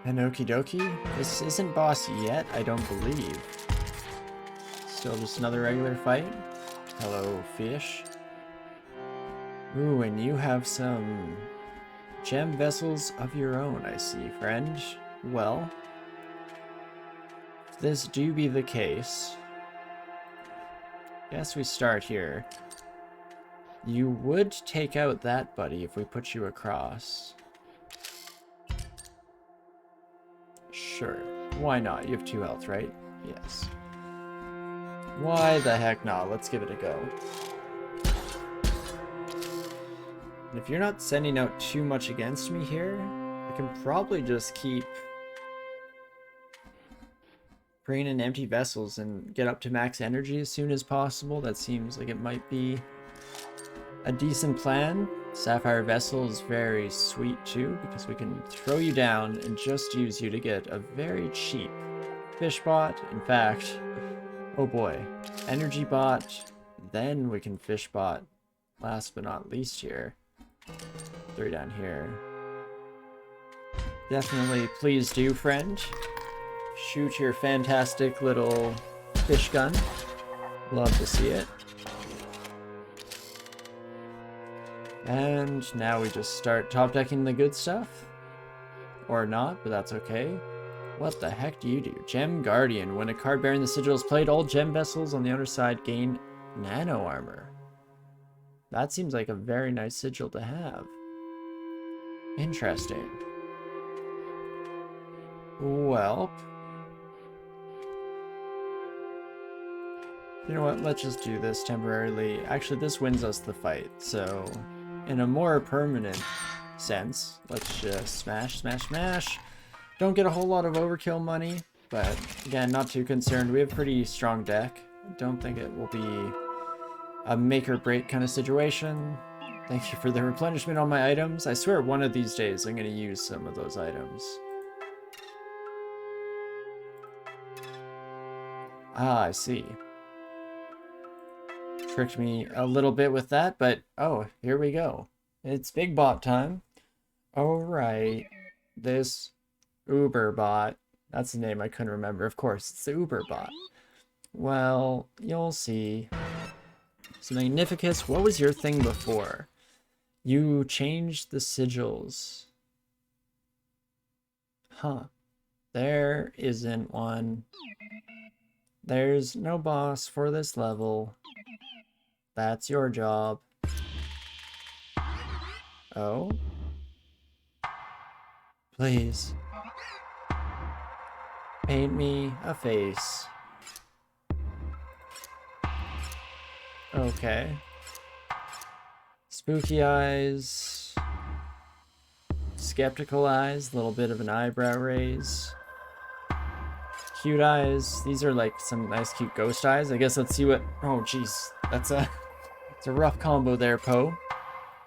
And okie dokie, this isn't bossy yet, I don't believe. Still just another regular fight. Hello, fish. Ooh, and you have some gem vessels of your own, I see, friend. Well, if this do be the case, guess we start here. You would take out that buddy if we put you across. Sure. Why not? You have 2 health, right? Yes. Why the heck not? Let's give it a go. And if you're not sending out too much against me here, I can probably just keep bringing in empty vessels and get up to max energy as soon as possible. That seems like it might be a decent plan. Sapphire Vessel is very sweet too, because we can throw you down and just use you to get a very cheap fish bot. In fact, oh boy, energy bot, then we can fish bot. Last but not least here. 3 down here. Definitely please do, friend. Shoot your fantastic little fish gun. Love to see it. And now we just start top decking the good stuff. Or not, but that's okay. What the heck do you do? Gem Guardian. When a card bearing the sigil is played, all gem vessels on the other side gain nano armor. That seems like a very nice sigil to have. Interesting. Well, you know what? Let's just do this temporarily. Actually, this wins us the fight, so in a more permanent sense, let's just smash, smash, smash. Don't get a whole lot of overkill money, but again, not too concerned. We have a pretty strong deck. Don't think it will be a make or break kind of situation. Thank you for the replenishment on my items. I swear one of these days I'm going to use some of those items. Ah, I see. Tricked me a little bit with that, but oh, here we go. It's big bot time. Alright. This Uber bot. That's the name I couldn't remember. Of course, it's the Uber bot. Well, you'll see. So Magnificus, what was your thing before? You changed the sigils. Huh. There isn't one. There's no boss for this level. That's your job. Oh? Please. Paint me a face. Okay. Spooky eyes. Skeptical eyes. A little bit of an eyebrow raise. Cute eyes. These are like some nice cute ghost eyes. I guess let's see what... Oh, jeez. It's a rough combo there, Poe.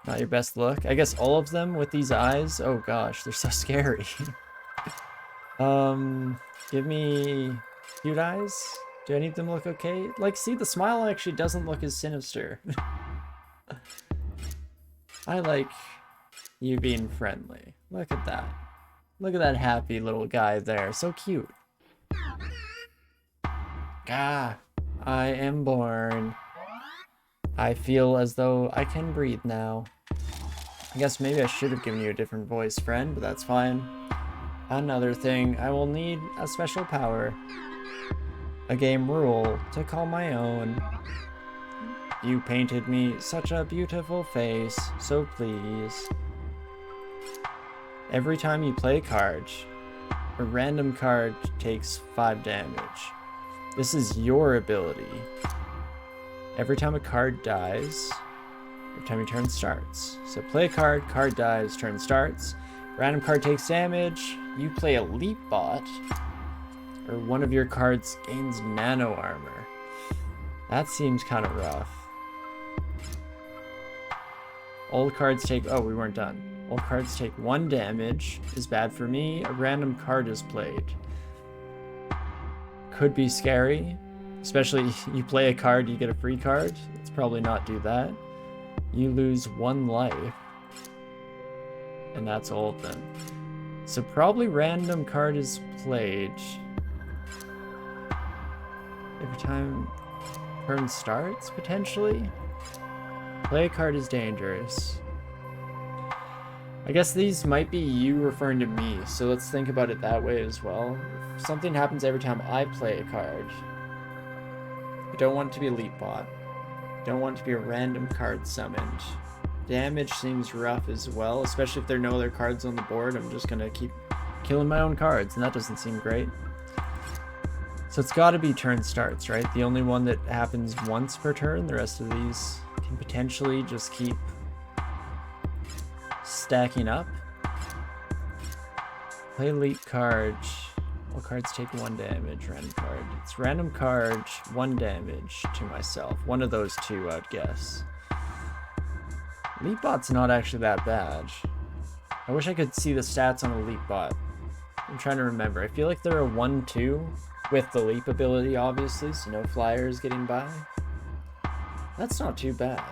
Not your best look. I guess all of them with these eyes. Oh gosh, they're so scary. Give me cute eyes. Do any of them look okay? Like, see, the smile actually doesn't look as sinister. I like you being friendly. Look at that. Look at that happy little guy there. So cute. Ah, I am born. I feel as though I can breathe now. I guess maybe I should have given you a different voice, friend, but that's fine. Another thing, I will need a special power. A game rule to call my own. You painted me such a beautiful face, so please. Every time you play a card, a random card takes 5 damage. This is your ability. Every time a card dies, every time your turn starts. So play a card, card dies, turn starts. Random card takes damage. You play a leap bot, or one of your cards gains nano armor. That seems kind of rough. All cards take... Oh, we weren't done. All cards take 1 damage. Is bad for me. A random card is played. Could be scary. Especially you play a card, you get a free card. Let's probably not do that. You lose 1 life. And that's all of them. So probably random card is played. Every time turn starts, potentially? Play a card is dangerous. I guess these might be you referring to me, so let's think about it that way as well. If something happens every time I play a card, you don't want it to be Elite Bot. You don't want it to be a random card summoned. Damage seems rough as well, especially if there are no other cards on the board. I'm just gonna keep killing my own cards, and that doesn't seem great. So it's gotta be turn starts, right? The only one that happens once per turn. The rest of these can potentially just keep stacking up. Play elite card. All cards take 1 damage. Random card. It's random card, 1 damage to myself. One of those two, I'd guess. Elite Bot's not actually that bad. I wish I could see the stats on Elite Bot. I'm trying to remember. I feel like they're a 1-2 with the leap ability, obviously, so no flyers getting by. That's not too bad.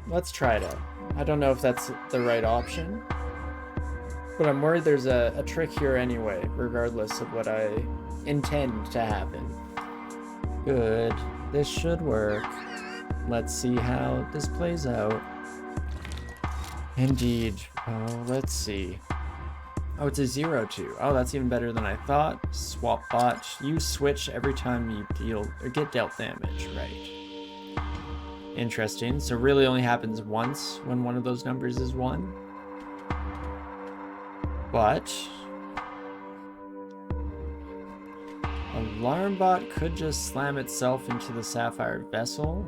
Let's try it out. I don't know if that's the right option, but I'm worried there's a trick here anyway, regardless of what I intend to happen. Good. This should work. Let's see how this plays out. Indeed. Oh, let's see. Oh, it's a 0-2. Oh, that's even better than I thought. Swap bot. You switch every time you deal or get dealt damage, right? Interesting. So really only happens once when one of those numbers is 1. But Alarm Bot could just slam itself into the Sapphire Vessel.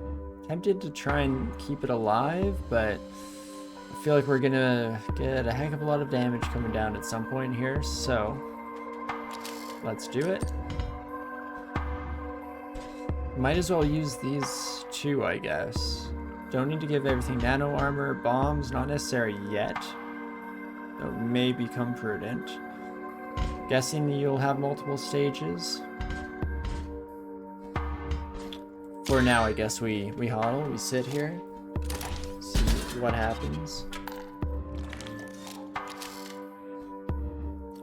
Tempted to try and keep it alive, but I feel like we're gonna get a heck of a lot of damage coming down at some point here, so let's do it. Might as well use these two, I guess. Don't need to give everything nano armor, bombs, not necessary yet. Though may become prudent. Guessing you'll have multiple stages. For now, I guess we hodl, we sit here, see what happens.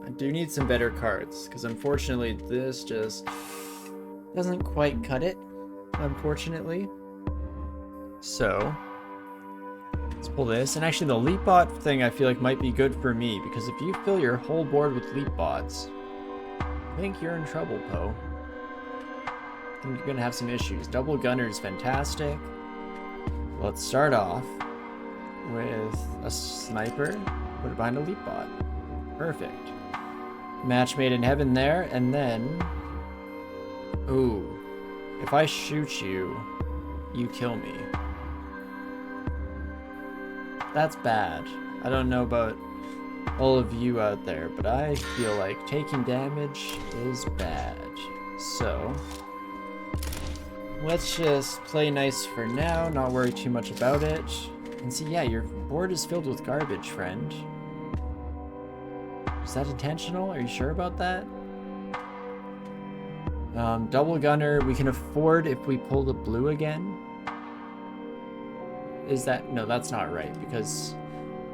I do need some better cards, because unfortunately this just doesn't quite cut it, unfortunately. So, let's pull this. And actually the Leap Bot thing I feel like might be good for me, because if you fill your whole board with Leap Bots, I think you're in trouble, Poe. I think you're gonna have some issues. Double Gunner is fantastic. Let's start off with a sniper, put it behind a Leap Bot. Perfect. Match made in heaven there, and then, ooh, if I shoot you, you kill me. That's bad. I don't know about all of you out there, but I feel like taking damage is bad. So, let's just play nice for now, not worry too much about it. And see, yeah, your board is filled with garbage, friend. Is that intentional? Are you sure about that? Double Gunner, we can afford if we pull the blue again. Is that, no, that's not right, because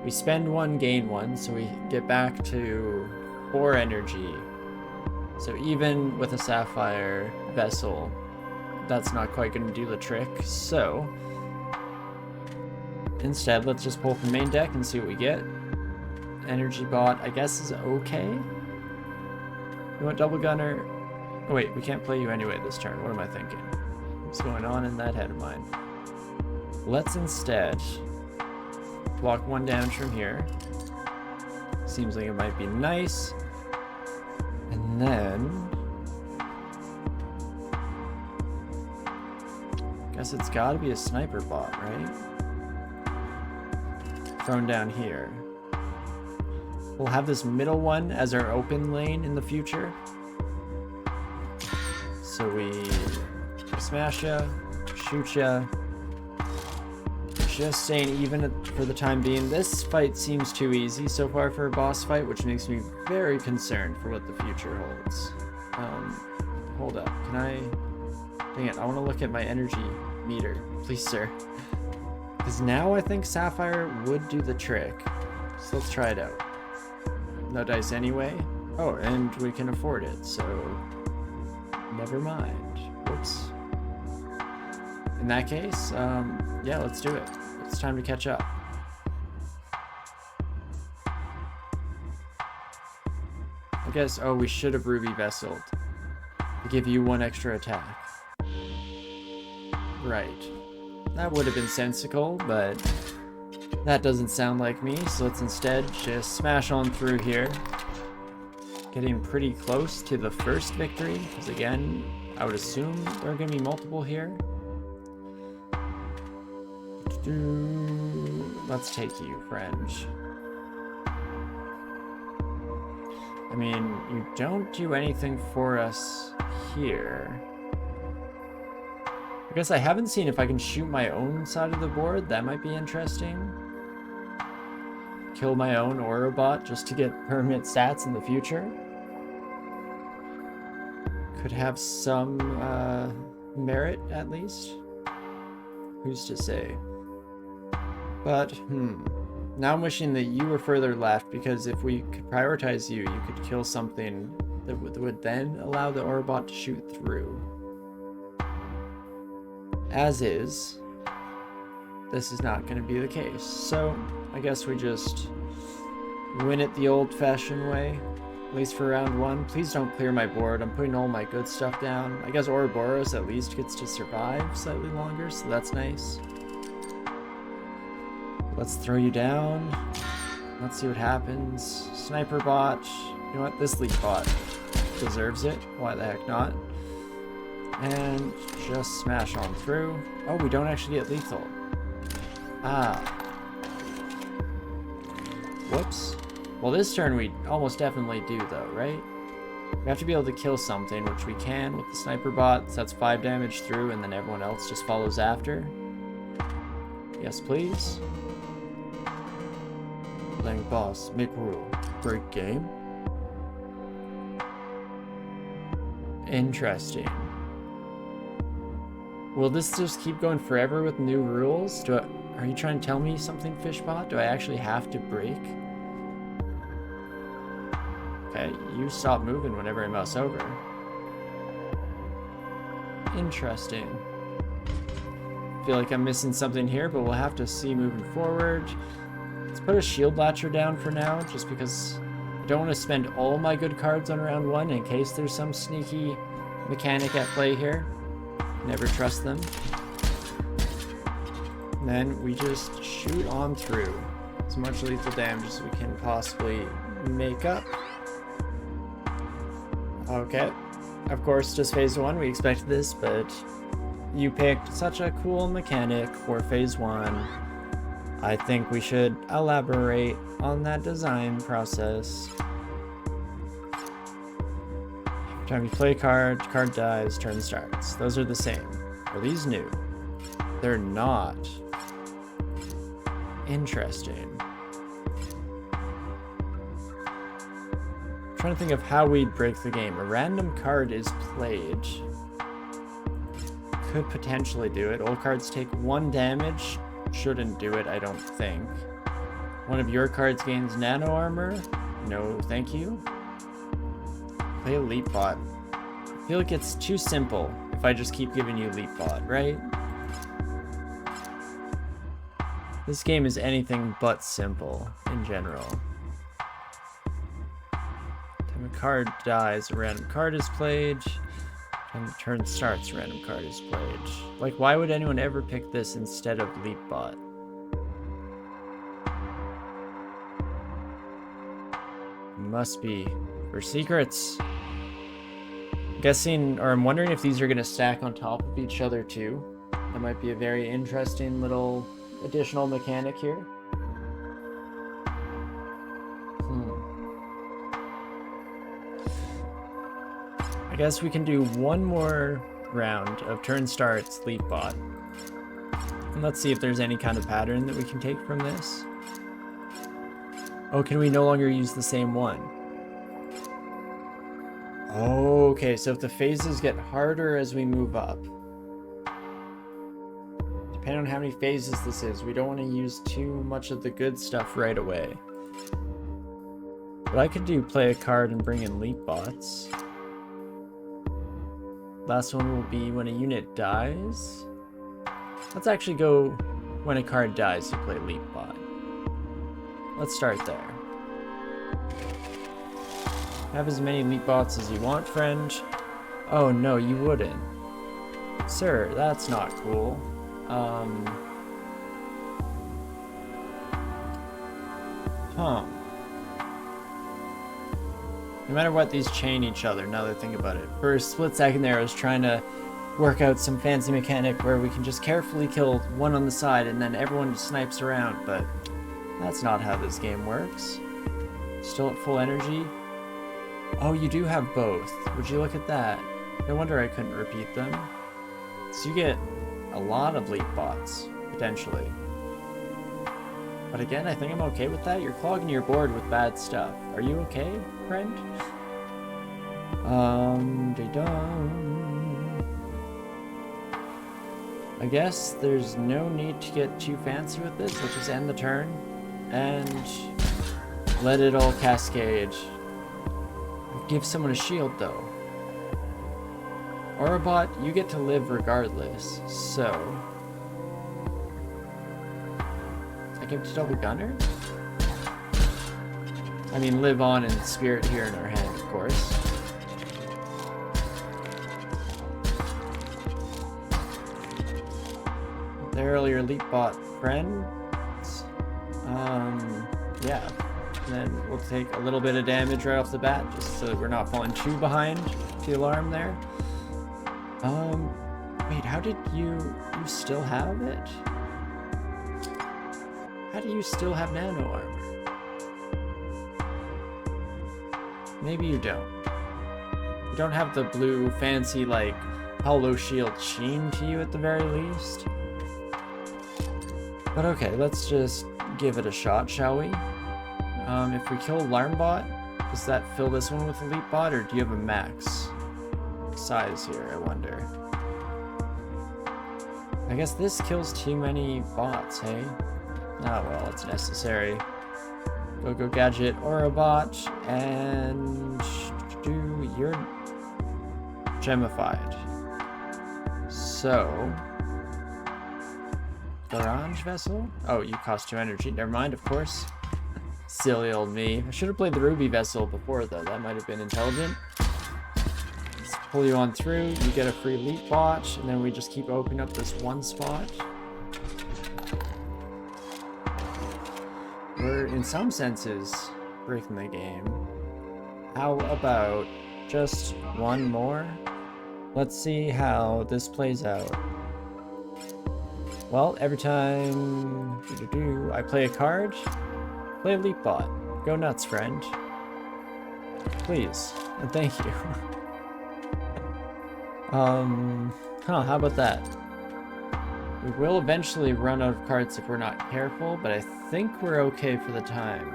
we spend 1, gain 1, so we get back to 4 energy. So even with a Sapphire Vessel, that's not quite going to do the trick. So instead, let's just pull from main deck and see what we get. Energy Bot, I guess, is okay. You want Double Gunner? Oh wait, we can't play you anyway this turn. What am I thinking? What's going on in that head of mine? Let's instead block 1 damage from here. Seems like it might be nice. And then guess it's gotta be a sniper bot, right? Thrown down here. We'll have this middle one as our open lane in the future. So we smash ya, shoot ya. Just staying even for the time being. This fight seems too easy so far for a boss fight, which makes me very concerned for what the future holds. Hold up, can I... Dang it, I want to look at my energy meter, please sir. Because now I think Sapphire would do the trick. So let's try it out. No dice anyway. Oh, and we can afford it, so never mind. Whoops. In that case, yeah, let's do it. It's time to catch up. I guess, oh, we should have Ruby Vesseled to give you 1 extra attack. Right. That would have been sensical, but that doesn't sound like me, so let's instead just smash on through here. Getting pretty close to the first victory, because again, I would assume there are going to be multiple here. Let's take you, friend. I mean, you don't do anything for us here. I guess I haven't seen if I can shoot my own side of the board. That might be interesting. Kill my own Aurobot just to get permanent stats in the future. Could have some merit, at least. Who's to say? But, now I'm wishing that you were further left, because if we could prioritize you, you could kill something that would then allow the Aurobot to shoot through. As is, this is not going to be the case. So, I guess we just win it the old-fashioned way, at least for round 1. Please don't clear my board. I'm putting all my good stuff down. I guess Ouroboros at least gets to survive slightly longer, so that's nice. Let's throw you down. Let's see what happens. Sniper bot. You know what? This lead bot deserves it. Why the heck not? And just smash on through. Oh, we don't actually get lethal. Ah. Whoops. Well, this turn we almost definitely do, though, right? We have to be able to kill something, which we can with the sniper bot. So that's 5 damage through, and then everyone else just follows after. Yes, please. Playing boss, make rule, break game. Interesting. Will this just keep going forever with new rules? Are you trying to tell me something, Fishbot? Do I actually have to break? Okay, you stop moving whenever I mouse over. Interesting. Feel like I'm missing something here, but we'll have to see moving forward. Let's put a shield latcher down for now, just because I don't want to spend all my good cards on round 1 in case there's some sneaky mechanic at play here. Never trust them. And then we just shoot on through as much lethal damage as we can possibly make up. Okay. Of course, just phase 1, we expected this, but you picked such a cool mechanic for phase 1. I think we should elaborate on that design process. Every time you play a card, card dies, turn starts. Those are the same. Are these new? They're not. Interesting. I'm trying to think of how we'd break the game. A random card is played. Could potentially do it. All cards take 1 damage. Shouldn't do it, I don't think. One of your cards gains nano armor. No, thank you. Play a leap bot. I feel like it's too simple if I just keep giving you leap bot, right? This game is anything but simple in general. Time a card dies, a random card is played. Time the turn starts, a random card is played. Like, why would anyone ever pick this instead of leap bot? Must be for secrets. Guessing, or I'm wondering if these are going to stack on top of each other too. That might be a very interesting little additional mechanic here. I guess we can do one more round of turn starts, leap bot. And let's see if there's any kind of pattern that we can take from this. Oh, can we no longer use the same one? Oh, okay, so if the phases get harder as we move up. Depending on how many phases this is, we don't want to use too much of the good stuff right away. But I could do play a card and bring in leap bots. Last one will be when a unit dies. Let's actually go when a card dies, you play leap bot. Let's start there. Have as many leap bots as you want, friend. Oh no, you wouldn't. Sir, that's not cool. Huh. No matter what, these chain each other, now that I think about it. For a split second there, I was trying to work out some fancy mechanic where we can just carefully kill one on the side and then everyone just snipes around, but that's not how this game works. Still at full energy. Oh, you do have both. Would you look at that? No wonder I couldn't repeat them. So you get a lot of leap bots, potentially. But again, I think I'm okay with that. You're clogging your board with bad stuff. Are you okay, friend? I guess there's no need to get too fancy with this. Let's just end the turn and let it all cascade. Give someone a shield though. Or a bot, you get to live regardless, so I give it to double gunner? I mean, live on in spirit here in our hand, of course. The earlier leap bot friends. Yeah. And then we'll take a little bit of damage right off the bat, just so that we're not falling too behind the alarm there. Wait, how did you still have it? How do you still have nano armor? Maybe you don't. You don't have the blue fancy, like, hollow shield sheen to you at the very least. But okay, let's just give it a shot, shall we? If we kill Alarm Bot, does that fill this one with a leap bot, or do you have a max size here, I wonder? I guess this kills too many bots, hey? Oh well, it's necessary. Go gadget or a bot, and you're gemified. So, Garage Vessel? Oh, you cost 2 energy. Never mind, of course. Silly old me. I should have played the Ruby Vessel before, though. That might have been intelligent. Let's pull you on through. You get a free leap bot, and then we just keep opening up this one spot. We're, in some senses, breaking the game. How about just one more? Let's see how this plays out. Well, every time I play a card, play a leap bot. Go nuts, friend. Please, and thank you. How about that? We will eventually run out of cards if we're not careful, but I think we're okay for the time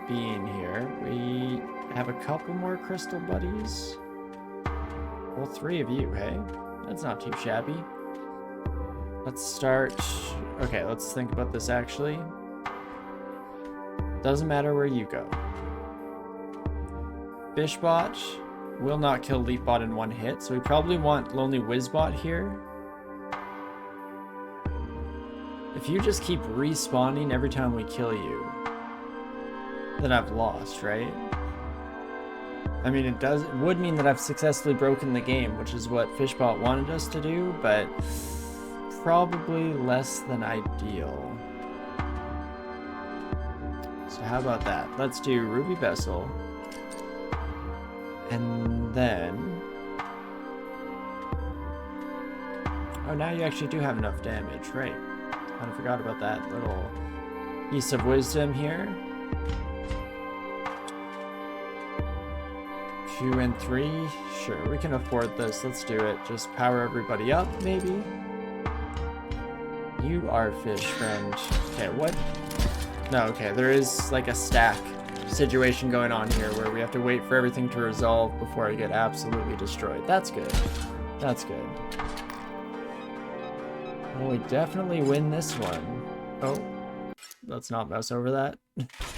being here. We have a couple more crystal buddies. Well, 3 of you, hey? That's not too shabby. Let's start... Okay, let's think about this actually. Doesn't matter where you go. Fishbot will not kill Leapbot in one hit, so we probably want Lonely Wizbot here. If you just keep respawning every time we kill you, then I've lost, right? I mean, it would mean that I've successfully broken the game, which is what Fishbot wanted us to do, but probably less than ideal. So how about that? Let's do Ruby Vessel. And then... Oh, now you actually do have enough damage, right? I forgot about that little piece of wisdom here. 2 and 3. Sure, we can afford this. Let's do it. Just power everybody up, maybe. You are fish, friend. Okay, what? No, okay, there is like a stack situation going on here where we have to wait for everything to resolve before I get absolutely destroyed. That's good. That's good. Well, we definitely win this one. Oh, let's not mess over that.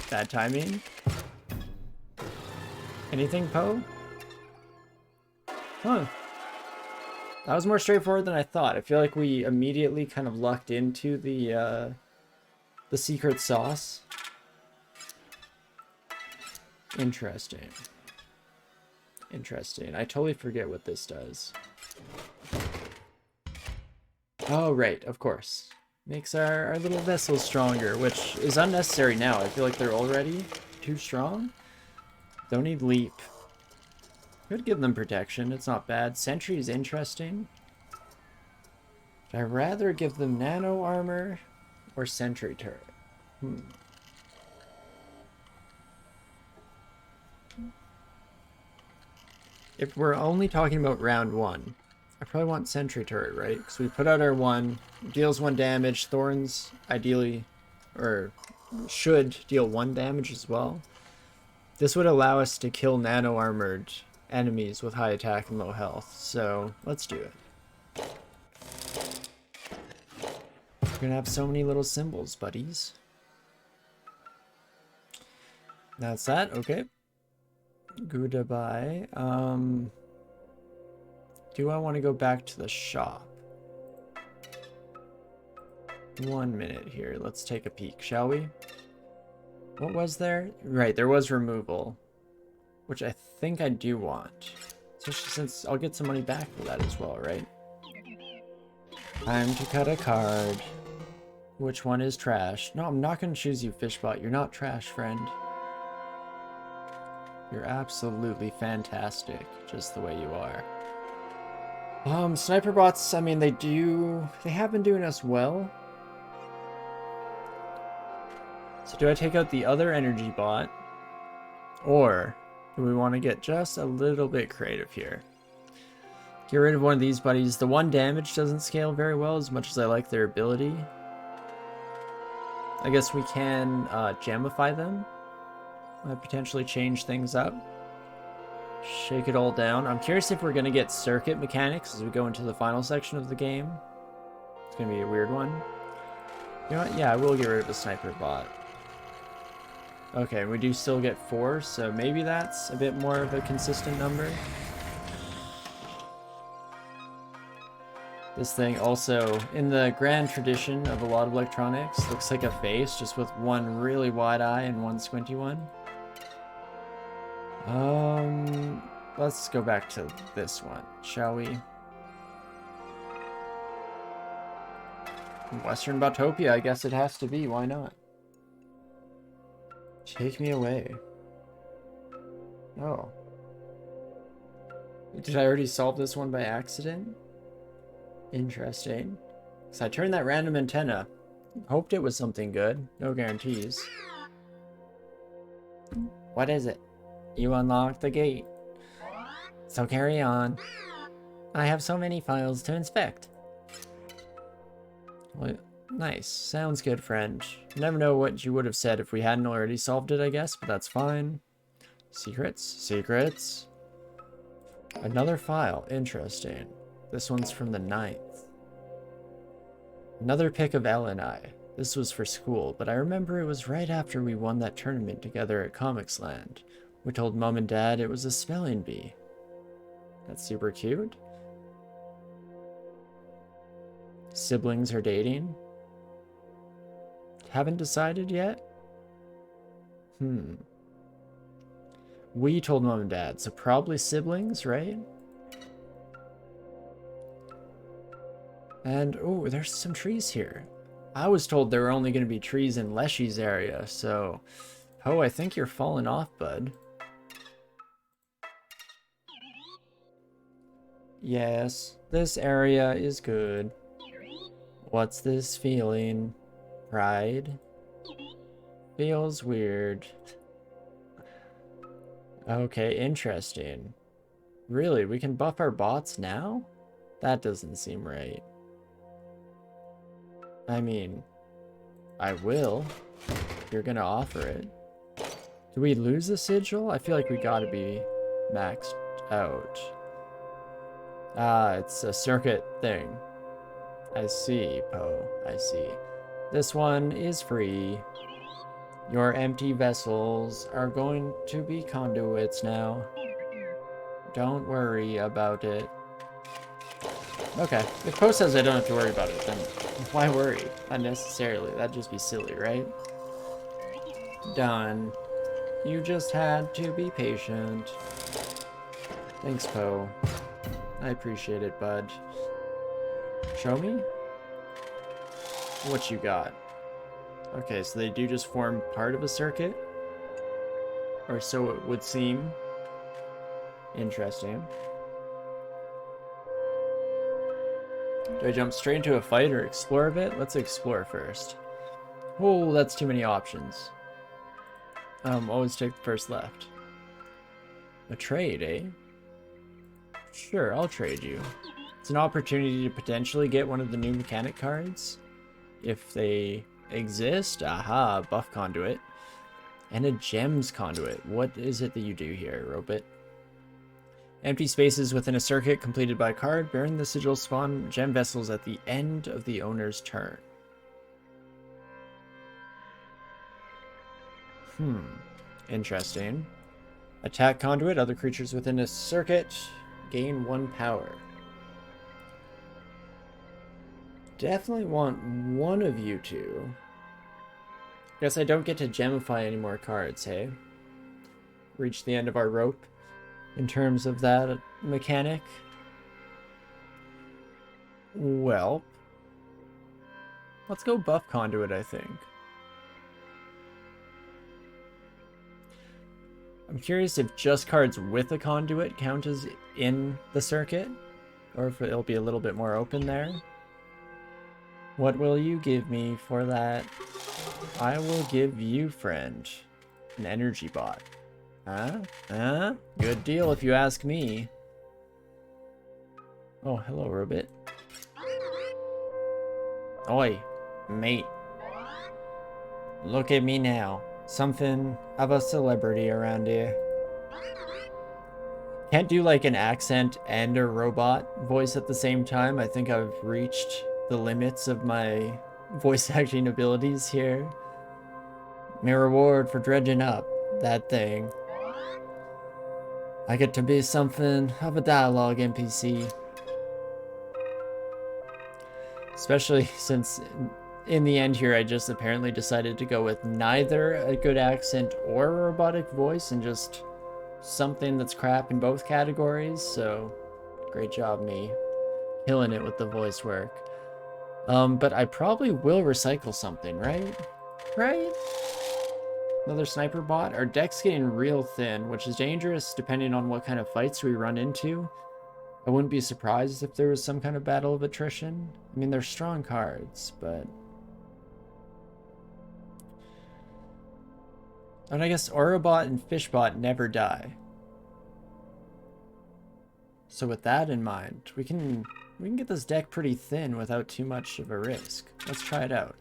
Bad timing. Anything, Poe? Huh. That was more straightforward than I thought. I feel like we immediately kind of lucked into the secret sauce. Interesting. Interesting. I totally forget what this does. Oh, right, of course. Makes our little vessels stronger, which is unnecessary now. I feel like they're already too strong. Don't need leap. Could give them protection. It's not bad. Sentry is interesting. Would I rather give them nano armor or sentry turret? If we're only talking about round 1, I probably want sentry turret, right? Because we put out our 1, deals 1 damage. Thorns ideally, or should deal 1 damage as well. This would allow us to kill nano armored enemies with high attack and low health. So let's do it. We're gonna have so many little symbols, buddies. That's that. Okay. Goodbye. Do I want to go back to the shop? 1 minute here. Let's take a peek, shall we? What was there? Right, there was removal, which I think I do want. Especially since I'll get some money back for that as well, right? Time to cut a card. Which one is trash? No, I'm not going to choose you, Fishbot. You're not trash, friend. You're absolutely fantastic, just the way you are. Sniper bots, I mean, they have been doing us well. So do I take out the other energy bot? Or do we want to get just a little bit creative here? Get rid of one of these buddies. The 1 damage doesn't scale very well as much as I like their ability. I guess we can gemify them. Might potentially change things up. Shake it all down. I'm curious if we're going to get circuit mechanics as we go into the final section of the game. It's going to be a weird one. You know what? Yeah, I will get rid of a sniper bot. Okay, we do still get 4, so maybe that's a bit more of a consistent number. This thing also, in the grand tradition of a lot of electronics, looks like a face, just with 1 really wide eye and 1 squinty one. Let's go back to this one, shall we? Western Botopia, I guess it has to be, why not? Take me away. Oh. Did I already solve this one by accident? Interesting. So I turned that random antenna. Hoped it was something good. No guarantees. What is it? You unlocked the gate. So carry on. I have so many files to inspect. Well, nice. Sounds good, friend. Never know what you would have said if we hadn't already solved it, I guess, but that's fine. Secrets? Secrets? Another file. Interesting. This one's from the 9th. Another pic of Elle and I. This was for school, but I remember it was right after we won that tournament together at Comics Land. We told Mom and Dad it was a spelling bee. That's super cute. Siblings are dating? Haven't decided yet? We told Mom and Dad, so probably siblings, right? And, oh, there's some trees here. I was told there were only going to be trees in Leshy's area, so... Oh, I think you're falling off, bud. Yes, this area is good. What's this feeling? Pride? Feels weird. Okay, interesting. Really, we can buff our bots now? That doesn't seem right. I mean, I will, if you're gonna offer it. Do we lose a sigil? I feel like we gotta be maxed out. Ah, it's a circuit thing. I see, Poe. I see. This one is free. Your empty vessels are going to be conduits now. Don't worry about it. Okay, if Poe says I don't have to worry about it, then why worry? Unnecessarily, that'd just be silly, right? Done. You just had to be patient. Thanks, Poe. I appreciate it, bud. Show me? What you got? Okay, so they do just form part of a circuit? Or so it would seem. Interesting. Do I jump straight into a fight or explore a bit? Let's explore first. Oh, that's too many options. Always take the first left. A trade, eh? Sure, I'll trade you. It's an opportunity to potentially get one of the new mechanic cards. If they exist. Aha, buff conduit. And a gems conduit. What is it that you do here, Robot? Empty spaces within a circuit completed by a card. Bearing the sigil spawn gem vessels at the end of the owner's turn. Interesting. Attack conduit. Other creatures within a circuit gain 1 power. Definitely want one of you two. Guess I don't get to gemify any more cards, hey? Reach the end of our rope in terms of that mechanic. Well, let's go buff conduit, I think. I'm curious if just cards with a conduit count as in the circuit, or if it'll be a little bit more open there. What will you give me for that? I will give you, friend, an energy bot. Huh? Good deal if you ask me. Oh, hello, Robot. Oi, mate. Look at me now. Something of a celebrity around here. Can't do like an accent and a robot voice at the same time. I think I've reached the limits of my voice acting abilities here. My reward for dredging up that thing. I get to be something of a dialogue NPC. Especially since in the end here I just apparently decided to go with neither a good accent or a robotic voice and just something that's crap in both categories. So great job, me. Killing it with the voice work. But I probably will recycle something, right? Right? Another sniper bot? Our deck's getting real thin, which is dangerous depending on what kind of fights we run into. I wouldn't be surprised if there was some kind of battle of attrition. I mean, they're strong cards, but... And I guess Aurabot and Fishbot never die. So with that in mind, we can get this deck pretty thin without too much of a risk. Let's try it out.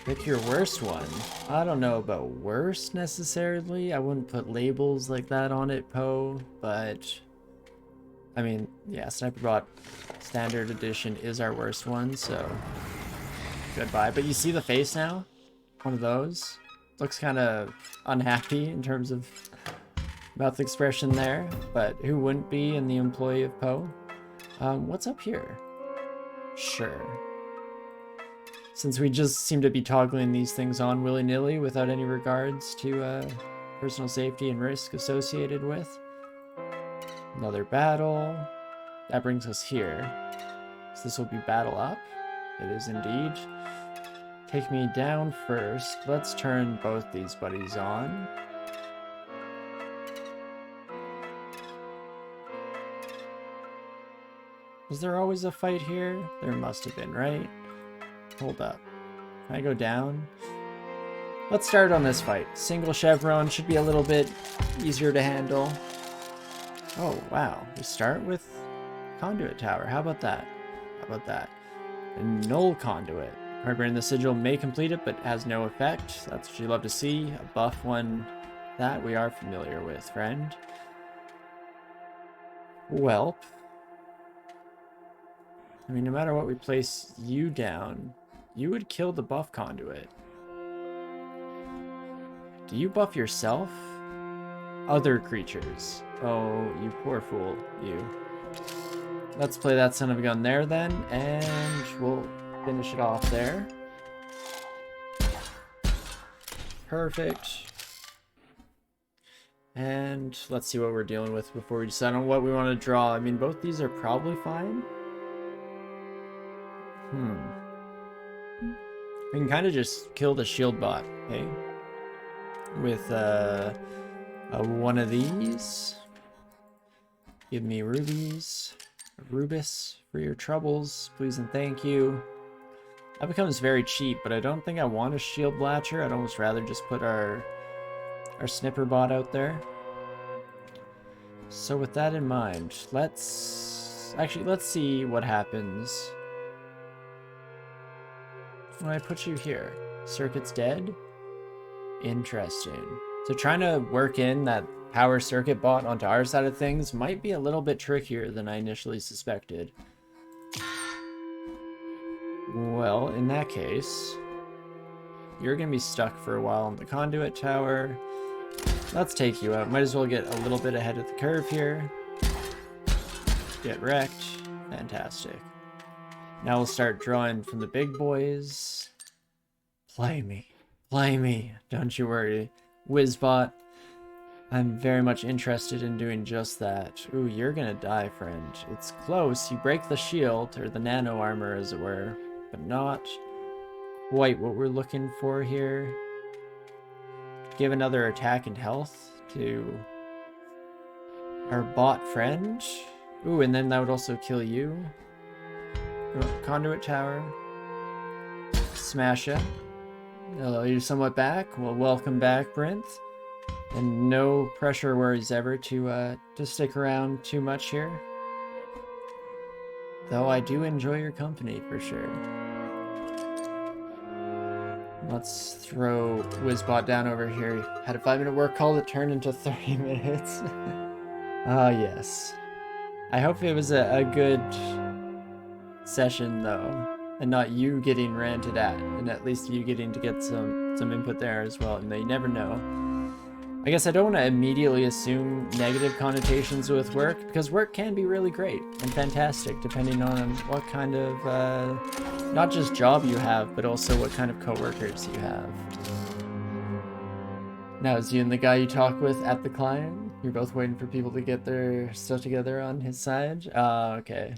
Pick your worst one. I don't know about worst necessarily. I wouldn't put labels like that on it, Poe, but I mean, yeah, Sniper Bot Standard Edition is our worst one, so goodbye. But you see the face now? One of those. Looks kind of unhappy in terms of mouth expression there, but who wouldn't be in the employee of Poe? What's up here? Sure. Since we just seem to be toggling these things on willy-nilly without any regards to personal safety and risk associated with. Another battle. That brings us here. So this will be battle up. It is indeed. Take me down first. Let's turn both these buddies on. Was there always a fight here? There must have been, right? Hold up. Can I go down? Let's start on this fight. Single chevron should be a little bit easier to handle. Oh, wow. We start with conduit tower. How about that? How about that? A null conduit. Hardware in the sigil may complete it, but has no effect. That's what you love to see. A buff one that we are familiar with, friend. Welp. I mean, no matter what we place you down, you would kill the buff conduit. Do you buff yourself? Other creatures. Oh, you poor fool, you. Let's play that son of a gun there then, and we'll finish it off there. Perfect. And let's see what we're dealing with before we decide on what we want to draw. I mean, both these are probably fine. We can kind of just kill the shield bot, okay? With one of these. Give me rubies. Rubis for your troubles, please and thank you. That becomes very cheap, but I don't think I want a shield blatcher. I'd almost rather just put our snipper bot out there. So with that in mind, let's see what happens when I put you here. Circuit's dead? Interesting. So trying to work in that power circuit bot onto our side of things might be a little bit trickier than I initially suspected. Well, in that case, you're gonna be stuck for a while on the conduit tower. Let's take you out. Might as well get a little bit ahead of the curve here. Get wrecked. Fantastic. Now we'll start drawing from the big boys. Play me. Play me. Don't you worry. Whizbot. I'm very much interested in doing just that. Ooh, you're gonna die, friend. It's close. You break the shield, or the nano armor as it were, but not quite what we're looking for here. Give another attack and health to our bot friend. Ooh, and then that would also kill you. Conduit tower. Smash ya. Hello, you're somewhat back. Well, welcome back, Brinth. And no pressure worries ever to stick around too much here. Though I do enjoy your company for sure. Let's throw Whizbot down over here. Had a 5-minute work call that turned into 30 minutes. Ah, yes. I hope it was a good session though, and not you getting ranted at, and at least you getting to get some input there as well. And you never know. I guess I don't want to immediately assume negative connotations with work, because work can be really great and fantastic depending on what kind of, not just job you have, but also what kind of coworkers you have. Now, is you and the guy you talk with at the client? You're both waiting for people to get their stuff together on his side? Okay.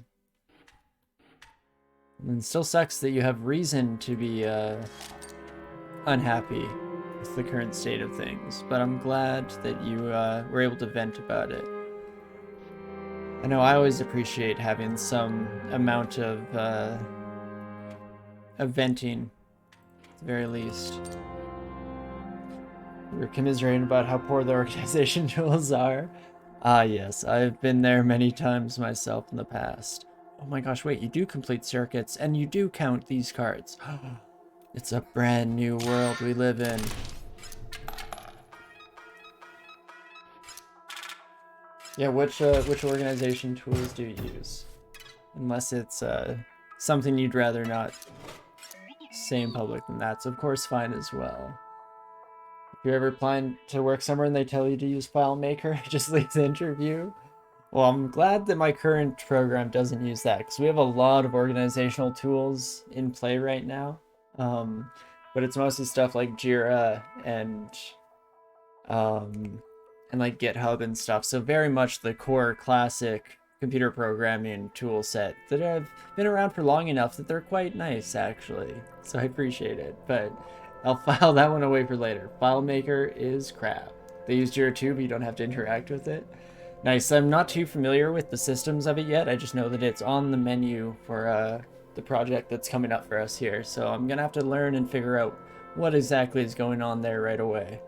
And it still sucks that you have reason to be unhappy with the current state of things, but I'm glad that you were able to vent about it. I know I always appreciate having some amount of venting, at the very least. We're commiserating about how poor the organization tools are. Ah, yes, I've been there many times myself in the past. Oh my gosh, wait, you do complete circuits, and you do count these cards. It's a brand new world we live in. Yeah, which organization tools do you use? Unless it's something you'd rather not say in public, then that's of course fine as well. If you're ever planning to work somewhere and they tell you to use FileMaker, just leave the interview. Well, I'm glad that my current program doesn't use that, because we have a lot of organizational tools in play right now. But it's mostly stuff like Jira and like GitHub and stuff. So very much the core classic computer programming tool set that have been around for long enough that they're quite nice, actually. So I appreciate it, but I'll file that one away for later. FileMaker is crap. They use Jira too, but you don't have to interact with it. Nice. I'm not too familiar with the systems of it yet. I just know that it's on the menu for the project that's coming up for us here. So I'm gonna have to learn and figure out what exactly is going on there right away.